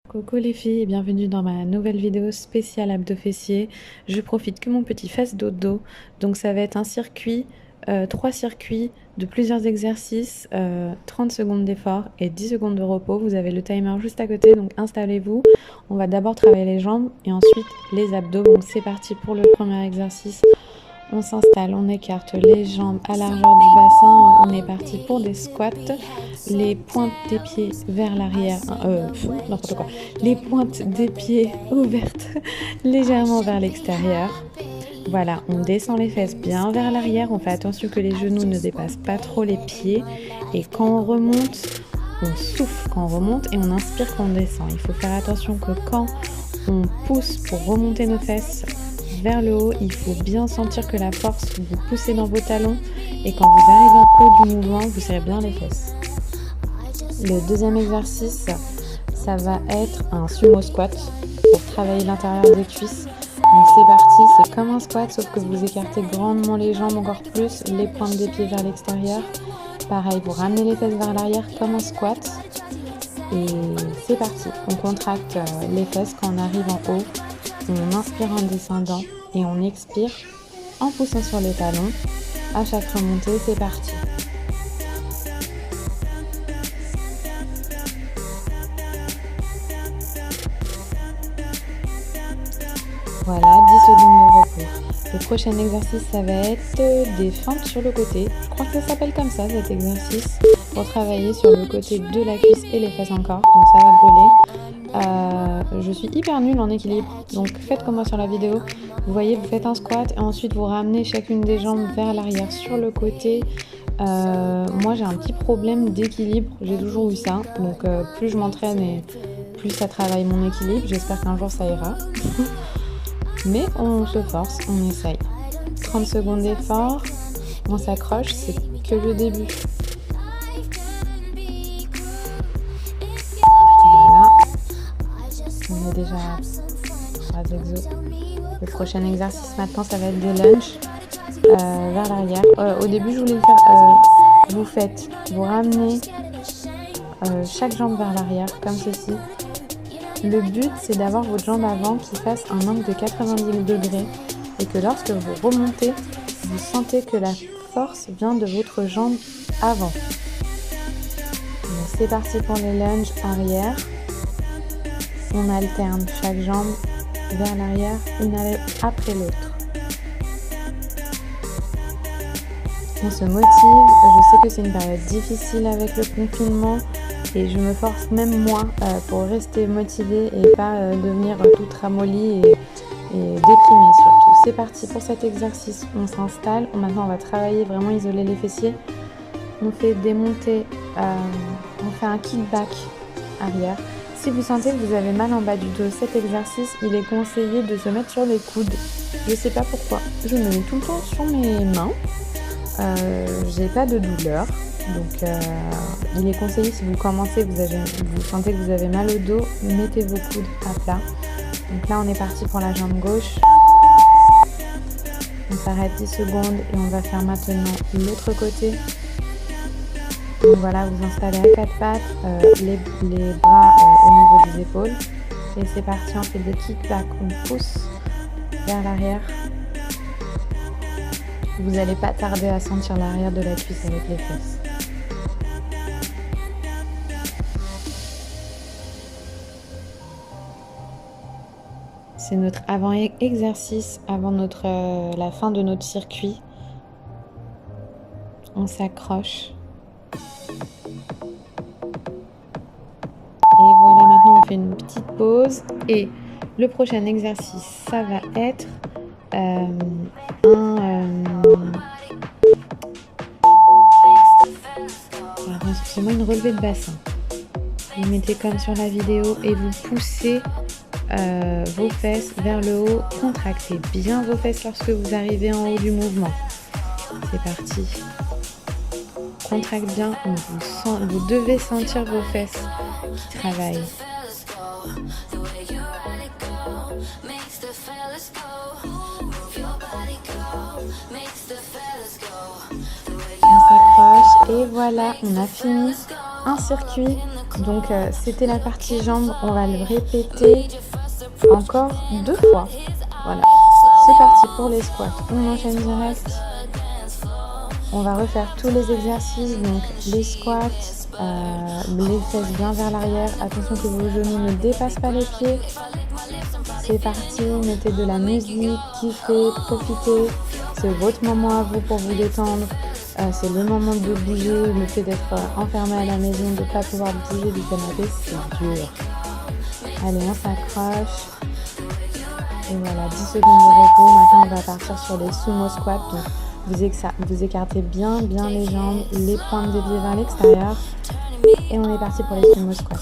Coucou les filles et bienvenue dans ma nouvelle vidéo spéciale abdos fessiers. Je profite que mon petit fasse dodo, donc ça va être un circuit, 3 circuits de plusieurs exercices, 30 secondes d'effort et 10 secondes de repos. Vous avez le timer juste à côté, donc installez-vous. On va d'abord travailler les jambes et ensuite les abdos. Donc c'est parti pour le premier exercice. On s'installe, on écarte les jambes à largeur du bassin. On est parti pour des squats. Les pointes des pieds vers l'arrière. N'importe quoi. Les pointes des pieds ouvertes légèrement vers l'extérieur. Voilà, on descend les fesses bien vers l'arrière. On fait attention que les genoux ne dépassent pas trop les pieds. Et quand on remonte, on souffle quand on remonte et on inspire quand on descend. Il faut faire attention que quand on pousse pour remonter nos fesses vers le haut, il faut bien sentir que la force, vous poussez dans vos talons et quand vous arrivez en haut du mouvement, vous serrez bien les fesses. Le deuxième exercice, ça va être un sumo squat pour travailler l'intérieur des cuisses. Donc c'est parti, c'est comme un squat sauf que vous écartez grandement les jambes encore plus, les pointes des pieds vers l'extérieur. Pareil, vous ramenez les fesses vers l'arrière comme un squat. Et c'est parti, on contracte les fesses quand on arrive en haut. On inspire en descendant et on expire en poussant sur les talons. À chaque remontée, c'est parti. Voilà, 10 secondes de repos. Le prochain exercice, ça va être des feintes sur le côté. Je crois que ça s'appelle comme ça, cet exercice, pour travailler sur le côté de la cuisse et les fesses encore. Donc ça va brûler. Je suis hyper nulle en équilibre, donc faites comme moi sur la vidéo. Vous voyez, vous faites un squat et ensuite vous ramenez chacune des jambes vers l'arrière sur le côté. Moi j'ai un petit problème d'équilibre, j'ai toujours eu ça, donc plus je m'entraîne et plus ça travaille mon équilibre. J'espère qu'un jour ça ira. Mais on se force, on essaye. 30 secondes d'effort, on s'accroche, c'est que le début. Voilà, on est déjà à 3 exos. Le prochain exercice maintenant, ça va être des lunges vers l'arrière. Au début, je voulais le faire. Vous ramenez chaque jambe vers l'arrière, comme ceci. Le but, c'est d'avoir votre jambe avant qui fasse un angle de 90 degrés et que lorsque vous remontez, vous sentez que la force vient de votre jambe avant. Donc, c'est parti pour les lunges arrière. On alterne chaque jambe vers l'arrière, une après l'autre. On se motive. Je sais que c'est une période difficile avec le confinement. Et je me force même moi pour rester motivée et pas devenir toute ramollie et déprimée surtout. C'est parti pour cet exercice, on s'installe. Maintenant on va travailler, vraiment isoler les fessiers. On fait des montées, on fait un kickback arrière. Si vous sentez que vous avez mal en bas du dos, cet exercice, il est conseillé de se mettre sur les coudes. Je sais pas pourquoi, je me mets tout le temps sur mes mains. J'ai pas de douleur. Donc il est conseillé, si vous commencez, vous sentez que vous avez mal au dos, mettez vos coudes à plat. Donc là on est parti pour la jambe gauche. On s'arrête 10 secondes et on va faire maintenant l'autre côté. Donc voilà, vous installez à 4 pattes, les bras au niveau des épaules. Et c'est parti, on fait des kickbacks, on pousse vers l'arrière. Vous n'allez pas tarder à sentir l'arrière de la cuisse avec les fesses. C'est notre avant-exercice, avant la fin de notre circuit. On s'accroche. Et voilà, maintenant on fait une petite pause. Et le prochain exercice, ça va être excusez-moi, une relevée de bassin. Vous mettez comme sur la vidéo et vous poussez vos fesses vers le haut. Contractez bien vos fesses lorsque vous arrivez en haut du mouvement. C'est parti. Contracte bien. Vous devez sentir vos fesses qui travaillent. On s'accroche et voilà, on a fini un circuit Donc c'était la partie jambes, on va le répéter encore 2 fois. Voilà, c'est parti pour les squats. On enchaîne direct. On va refaire tous les exercices, donc les squats, les fesses bien vers l'arrière. Attention que vos genoux ne dépassent pas les pieds. C'est parti, mettez de la musique, kiffez, profitez. C'est votre moment à vous pour vous détendre. C'est le moment de bouger. Le fait d'être enfermé à la maison, de ne pas pouvoir bouger du canapé, c'est dur. Allez, on s'accroche. Et voilà, 10 secondes de repos. Maintenant, on va partir sur les sumo squats. Donc, vous écartez bien les jambes, les pointes des pieds vers l'extérieur. Et on est parti pour les sumo squats.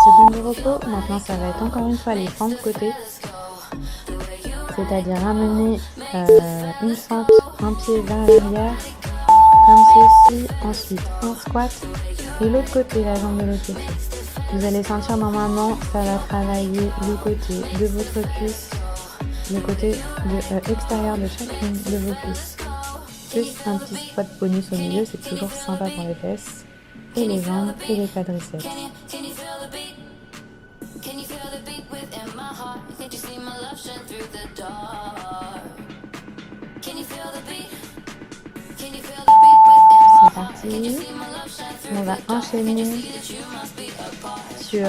Seconde de repos, maintenant ça va être encore une fois les fentes de côté, c'est-à-dire ramener une fente, un pied vers l'arrière, comme ceci, ensuite un squat et l'autre côté, la jambe de l'autre côté. Vous allez sentir normalement, ça va travailler le côté de votre cuisse, le côté extérieur de chacune de vos cuisses. Plus un petit squat bonus au milieu, c'est toujours sympa pour les fesses, et les jambes et les quadriceps. C'est parti. On va enchaîner sur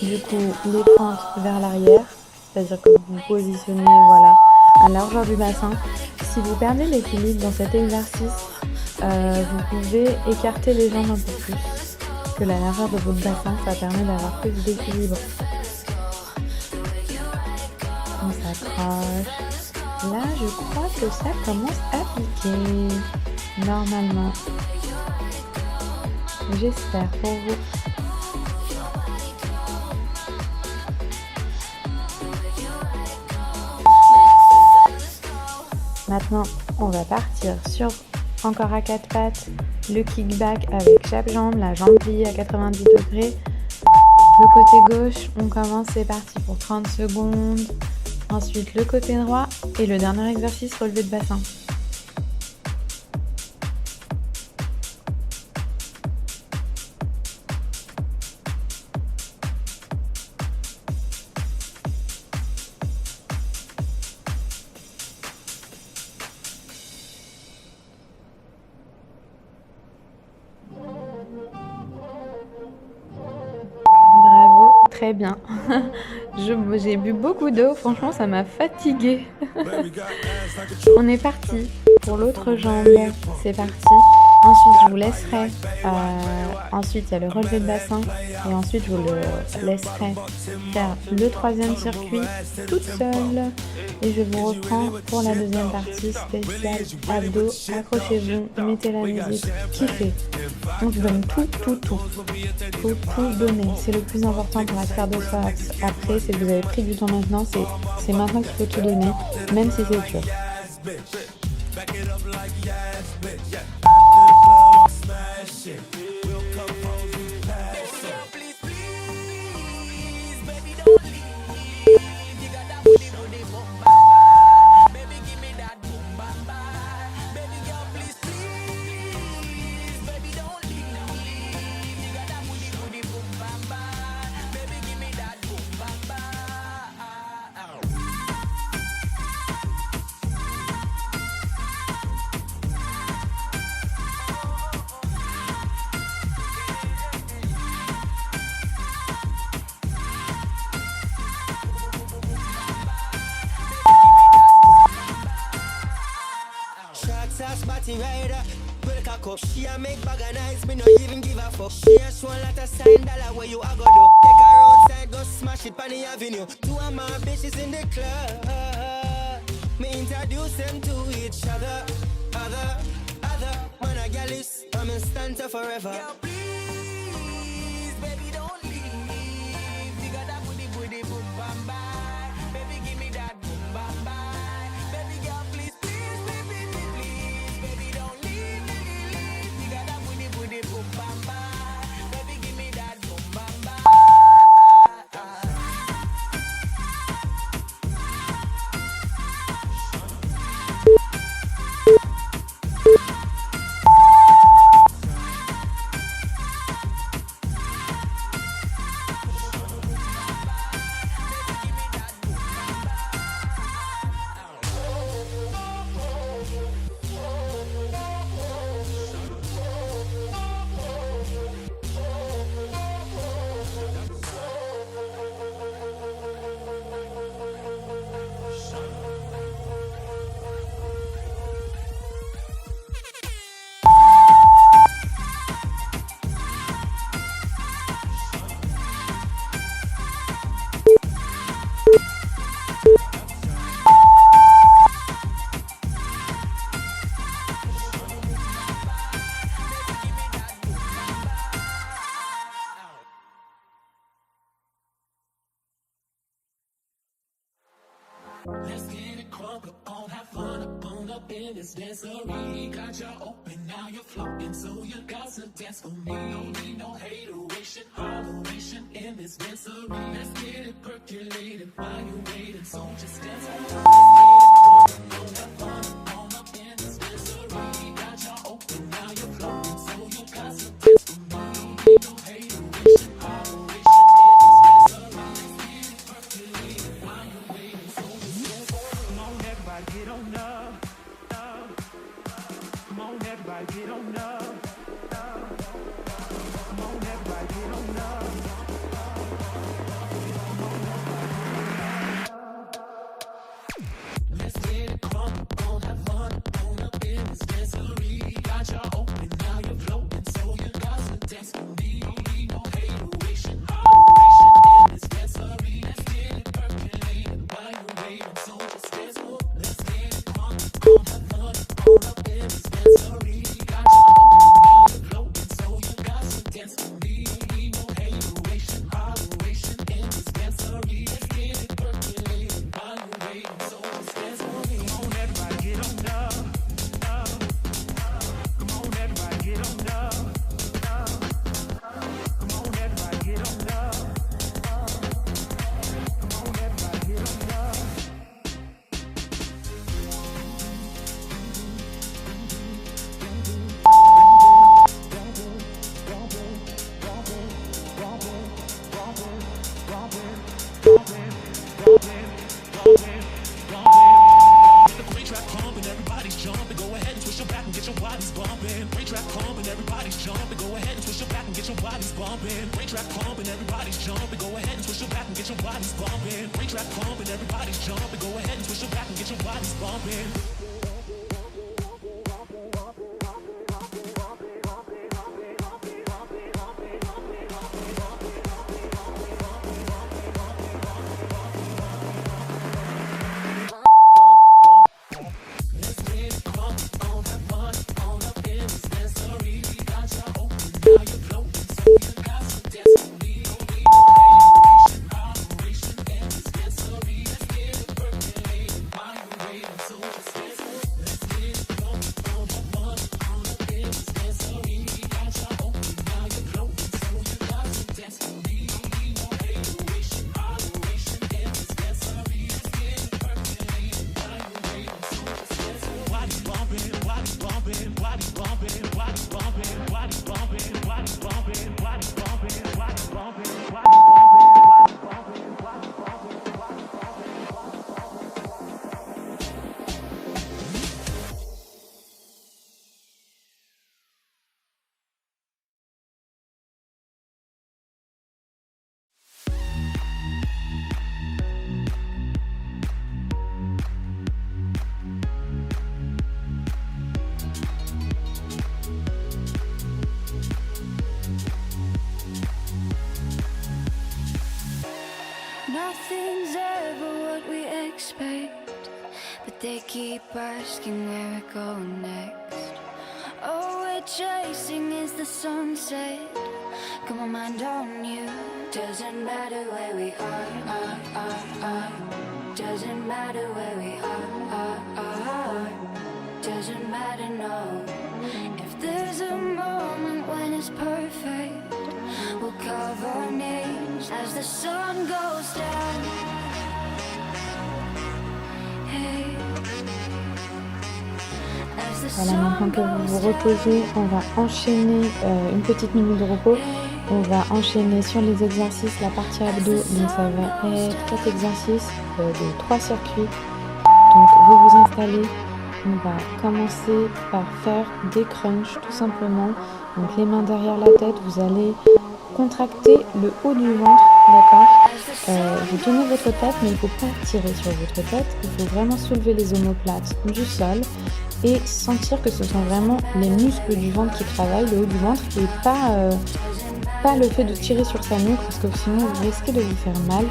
du coup les pentes vers l'arrière, c'est-à-dire que vous vous positionnez voilà, à la largeur du bassin. Si vous perdez l'équilibre dans cet exercice, vous pouvez écarter les jambes un peu plus que la largeur de votre bassin, ça permet d'avoir plus d'équilibre. On s'accroche. Là, je crois que ça commence à piquer. Normalement. J'espère pour vous. Maintenant, on va partir sur encore à 4 pattes, le kickback avec chaque jambe, la jambe pliée à 90 degrés. Le côté gauche, on commence, c'est parti pour 30 secondes. Ensuite, le côté droit et le dernier exercice, relevé de bassin. Très bien. J'ai bu beaucoup d'eau, franchement ça m'a fatiguée. On est parti pour l'autre jambe, c'est parti. Ensuite je vous laisserai, ensuite il y a le relevé de bassin et ensuite je vous le laisserai faire le troisième circuit toute seule. Et je vous reprends pour la deuxième partie spéciale abdos. Accrochez-vous, mettez la musique, kiffez. On se donne tout. Faut tout donner. C'est le plus important pour être fier de soi. Après, c'est que vous avez pris du temps maintenant. C'est maintenant qu'il faut tout donner, même si c'est dur. Party rider, break a cup. She a make bag of nice, me no even give a fuck. She a show a lot of sign dollar where you a go do. Take her outside, go smash it on the avenue. Two of my bitches in the club. Me introduce them to each other. Other, man a gal is, I'm in stanza forever. Girl, please, Let's get it crunk up on, have fun up in this dancery. Got you open, now you're floating, so you got to dance for me. Don't need no hateration, holleration in this dancery. Let's get it percolated while you waiting, so just dance for me. Let's get it crunk up, have fun up in this dancery. Got you open, now you're floating, so you got to dance for me. Don't need no hateration, holleration in this dancery. Let's get it percolated while you waiting, so just dance for me. Come on, everybody, get on up. Come on, everybody, get on up. Come on, everybody, get on up. Let's get it crunk on, have fun on up in this dancery. Got you open, now you're floating, so you got to dance for me. Don't need no hateration, holleration in this dancery. Let's get it percolated while you're waiting, so just dance for me. Let's get it crunk on, have fun on up in this dancery. Got you open, now you're floating, so you got to dance for me. Don't need no hateration, holleration in this dancery. Let's get it percolated while you're waiting, so just dance for me. Come on, everybody, get on up. Come on, everybody, get on up. Come on, everybody, get on up. Come on, everybody, get on up. Great track pumping, everybody's jumping. Go ahead and twist your back and get your bodies bumping. Great track pumping, everybody's jumping. Go ahead and twist your back and get your bodies bumping. Great track pumping, everybody's jumping. Go ahead and twist your back and get your bodies bumping. Great track pumping, everybody's jumping. Go ahead and twist your back and get your bodies bumping. Let's get it crunk on, have fun on up in this dancery. Got you open, now you're floating, so you got to dance for me. Don't need no hateration, holleration in this dancery. Let's get it percolated while you're waiting, so just dance for me. Let's get it crunk on, have fun on up in this dancery. Got you open, now you're floating, so you got to dance for me. Don't need no hateration, holleration in this dancery. Let's get it percolated while you're waiting, so just dance for me. Body's bumping, body's bumping, body's bumping, body's bumping, body's bumping, body's bumping, body's bumping, body's bumping, body's bumping, body's bumping, body's Nothing's ever what we expect, but they keep asking where we're going next. All we're chasing is the sunset. Got my mind on you. Doesn't matter where we are. Doesn't matter where we are. Doesn't matter, no. If there's a moment when it's perfect, we'll carve our names as the sun goes down. Hey. As the Voilà, sun maintenant que vous vous goes reposez, on va enchaîner une petite minute de repos. On va enchaîner sur les exercices, la partie abdos. Donc ça va être 4 exercices de 3 circuits. Donc vous vous installez. On va commencer par faire des crunchs tout simplement. Donc les mains derrière la tête, vous allez contracter le haut du ventre, d'accord. Vous tenez votre tête, mais il ne faut pas tirer sur votre tête. Il faut vraiment soulever les omoplates du sol et sentir que ce sont vraiment les muscles du ventre qui travaillent, le haut du ventre, et pas le fait de tirer sur sa nuque, parce que sinon vous risquez de vous faire mal.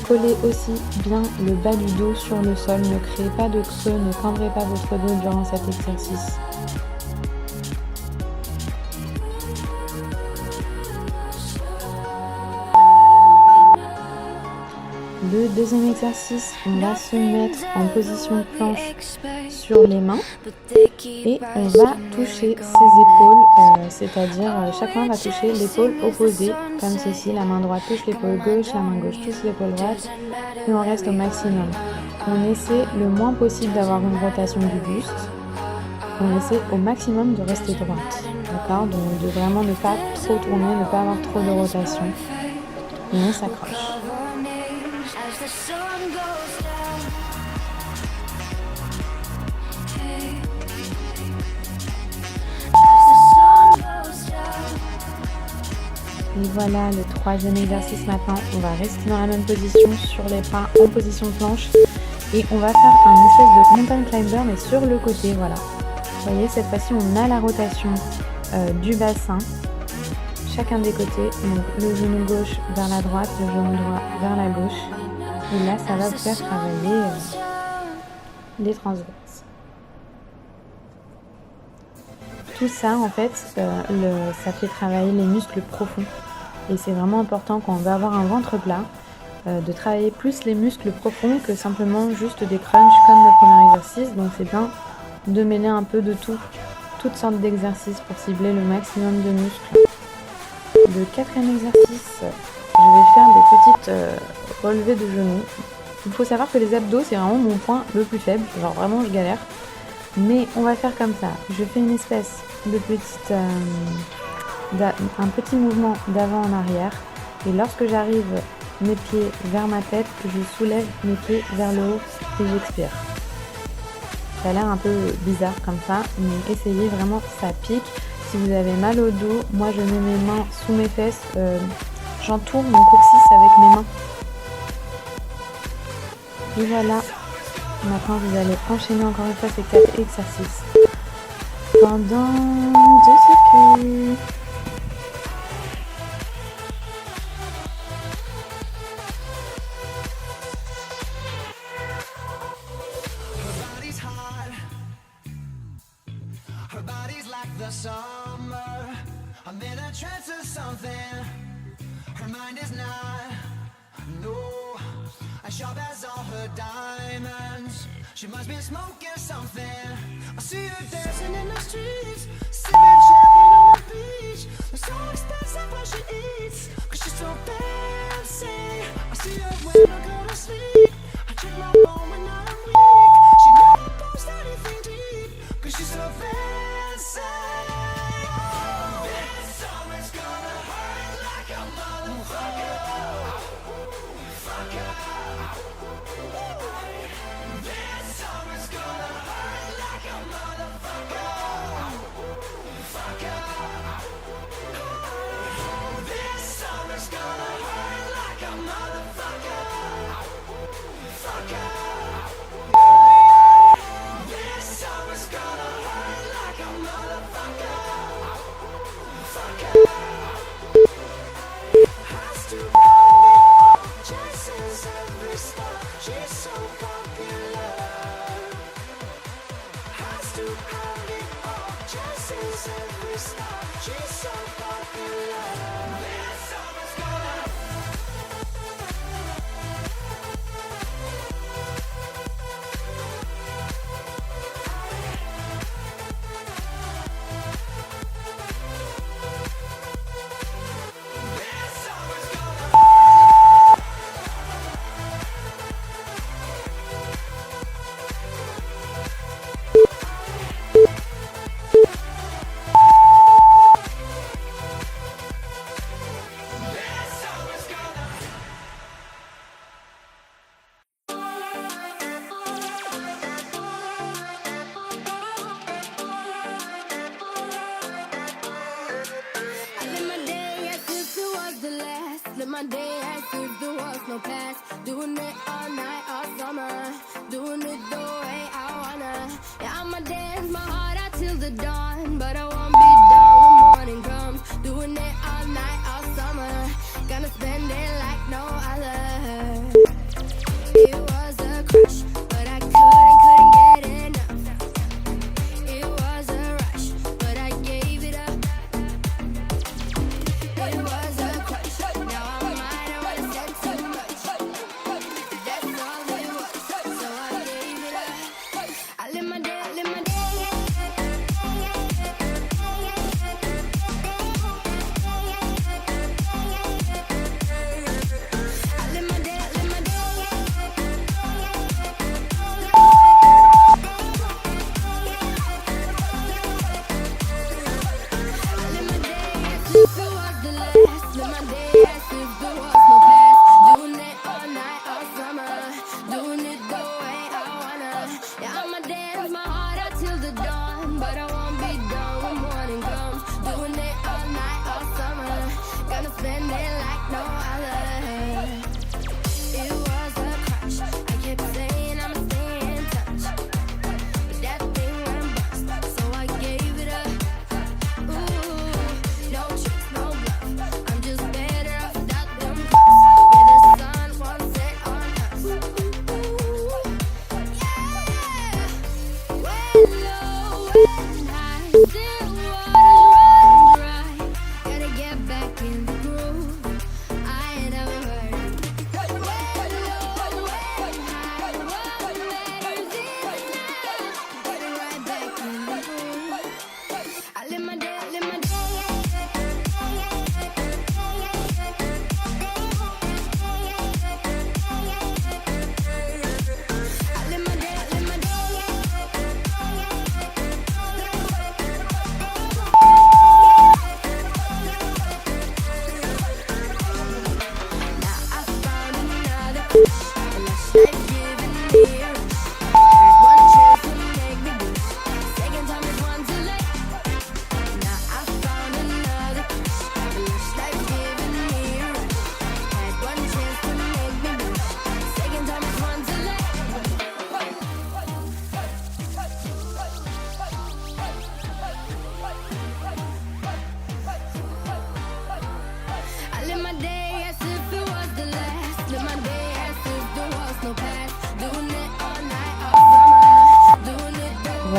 Collez aussi bien le bas du dos sur le sol, ne créez pas de creux, ne cambrez pas votre dos durant cet exercice. Le deuxième exercice, on va se mettre en position de planche sur les mains et on va toucher ses épaules, c'est-à-dire chaque main va toucher l'épaule opposée, comme ceci. La main droite touche l'épaule gauche, la main gauche touche l'épaule droite et on reste au maximum. On essaie le moins possible d'avoir une rotation du buste. On essaie au maximum de rester droite, d'accord? Donc de vraiment ne pas trop tourner, ne pas avoir trop de rotation. Et on s'accroche. Et voilà le troisième exercice maintenant. On va rester dans la même position sur les pas en position de planche. Et on va faire un espèce de mountain climber mais sur le côté, voilà. Vous voyez, cette fois-ci on a la rotation du bassin, chacun des côtés. Donc le genou gauche vers la droite, le genou droit vers la gauche. Et là ça va vous faire travailler les transverses. Tout ça en fait, ça fait travailler les muscles profonds. Et c'est vraiment important quand on va avoir un ventre plat, de travailler plus les muscles profonds que simplement juste des crunchs comme le premier exercice. Donc c'est bien de mêler un peu de tout, toutes sortes d'exercices pour cibler le maximum de muscles. Le quatrième exercice, je vais faire des petites relevées de genoux. Il faut savoir que les abdos c'est vraiment mon point le plus faible, genre vraiment je galère. Mais on va faire comme ça, je fais une espèce de petite, un petit mouvement d'avant en arrière. Et lorsque j'arrive mes pieds vers ma tête, je soulève mes pieds vers le haut et j'expire. Ça a l'air un peu bizarre comme ça, mais essayez vraiment, ça pique. Si vous avez mal au dos, moi je mets mes mains sous mes fesses, j'entoure mon coccyx avec mes mains. Et voilà, maintenant vous allez enchaîner encore une fois ces 4 exercices pendant 2 circuits. Her body's like the summer. I'm in a trance or something. Her mind is not, no, as sharp as all her diamonds. She must be smoking something. I see her dancing in the streets, sipping champagne on the beach. It's so expensive what she eats, 'cause she's so fancy. I see her when I go to sleep. I check my phone when I'm weak. She never posts anything deep, 'cause she's so fancy. This summer's gonna hurt like a motherfucker. Fucker. This summer's gonna hurt like a motherfucker. Fucker. This summer's gonna hurt like a motherfucker. Fucker. This summer's gonna hurt like a motherfucker. Fucker. Has to chases every star. She's so popular. Has to have it all. Chases every star. She's so popular. This summer's gonna.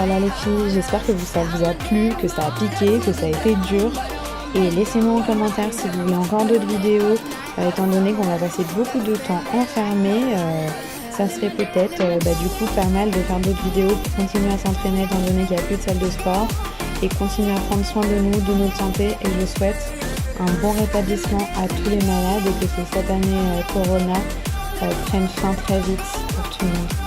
Voilà les filles, j'espère que ça vous a plu, que ça a piqué, que ça a été dur. Et laissez-moi en commentaire si vous voulez encore d'autres vidéos, étant donné qu'on va passer beaucoup de temps enfermés. Ça serait peut-être du coup pas mal de faire d'autres vidéos pour continuer à s'entraîner étant donné qu'il n'y a plus de salle de sport et continuer à prendre soin de nous, de notre santé. Et je souhaite un bon rétablissement à tous les malades et que cette année Corona prenne fin très vite pour tout le monde.